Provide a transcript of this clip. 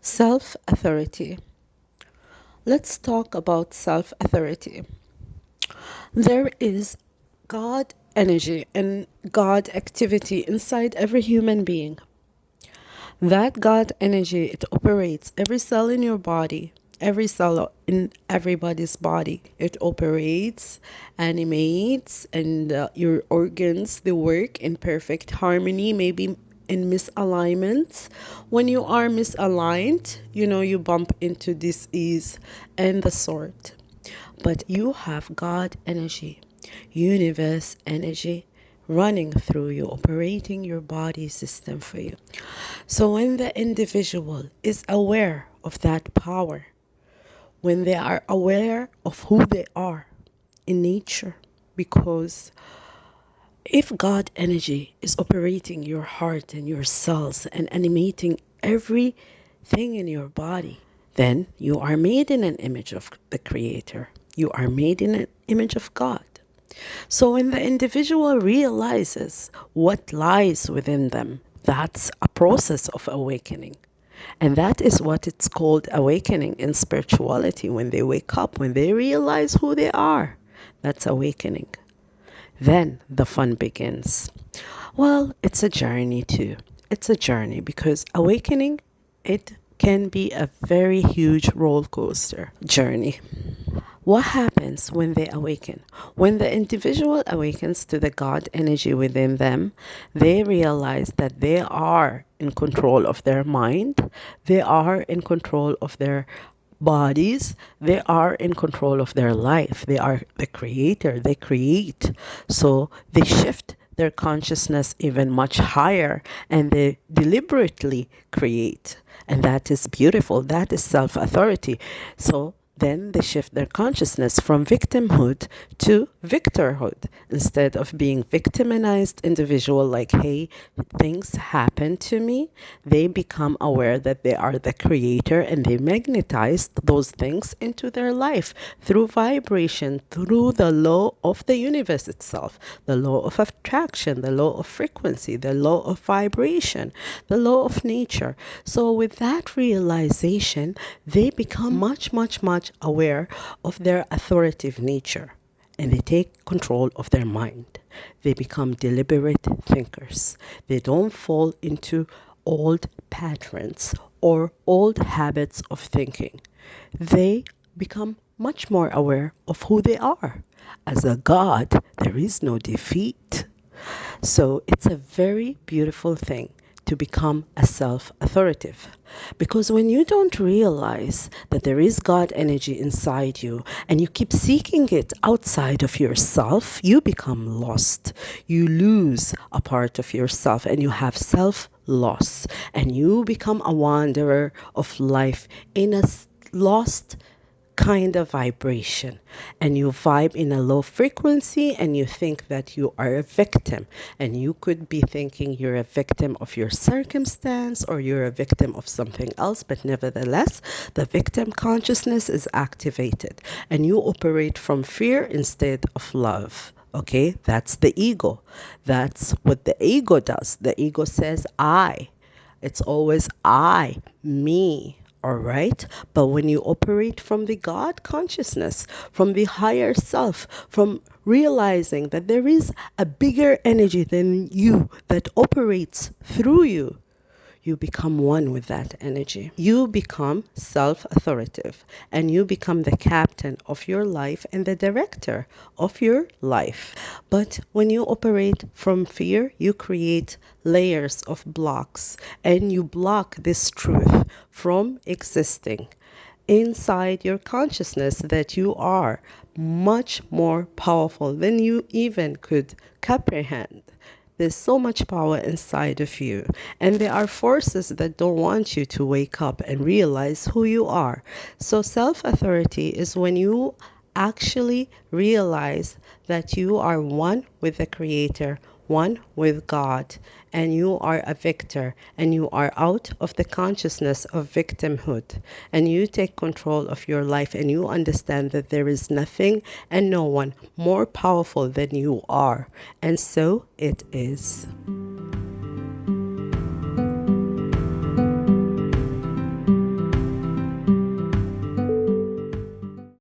Self-authority. Let's talk about self-authority. There is God energy and God activity inside every human being. That God energy, it operates every cell in your body, every cell in everybody's body. It operates, animates, and your organs, they work in perfect harmony, maybe in misalignments. When you are misaligned, you bump into disease and the sort. But you have God energy, universe energy running through you, operating your body system for you. So when the individual is aware of that power, when they are aware of who they are in nature, because if God energy is operating your heart and your cells and animating everything in your body, then you are made in an image of the Creator. You are made in an image of God. So when the individual realizes what lies within them, that's a process of awakening. And that is what it's called awakening in spirituality. When they wake up, when they realize who they are, that's awakening. Then the fun begins. Well, it's a journey too. It's a journey because awakening, it can be a very huge roller coaster journey. What happens when they awaken? When the individual awakens to the God energy within them, they realize that they are in control of their mind, they are in control of their bodies, they are in control of their life, they are the creator, they create. So they shift their consciousness even much higher and they deliberately create. And that is beautiful. That is self authority. So then they shift their consciousness from victimhood to victorhood. Instead of being victimized individual like, hey, things happen to me, they become aware that they are the creator and they magnetize those things into their life through vibration, through the law of the universe itself, the law of attraction, the law of frequency, the law of vibration, the law of nature. So with that realization, they become much, much, much aware of their authoritative nature and they take control of their mind. They become deliberate thinkers. They don't fall into old patterns or old habits of thinking. They become much more aware of who they are. As a God, there is no defeat. So it's a very beautiful thing to become a self-authoritative. Because when you don't realize that there is God energy inside you and you keep seeking it outside of yourself, you become lost. You lose a part of yourself and you have self-loss. And you become a wanderer of life in a lost kind of vibration and you vibe in a low frequency and you think that you are a victim and you could be thinking you're a victim of your circumstance or you're a victim of something else, but nevertheless the victim consciousness is activated and you operate from fear instead of love. Okay, that's the ego. That's what the ego does. The ego says I. It's always I, me. All right. But when you operate from the God consciousness, from the higher self, from realizing that there is a bigger energy than you that operates through you, you become one with that energy. You become self-authoritative and you become the captain of your life and the director of your life. But when you operate from fear, you create layers of blocks and you block this truth from existing inside your consciousness that you are much more powerful than you even could comprehend. There's so much power inside of you, and there are forces that don't want you to wake up and realize who you are. So, self authority is when you actually realize that you are one with the Creator, one with God, and you are a victor, and you are out of the consciousness of victimhood, and you take control of your life, and you understand that there is nothing and no one more powerful than you are, and so it is.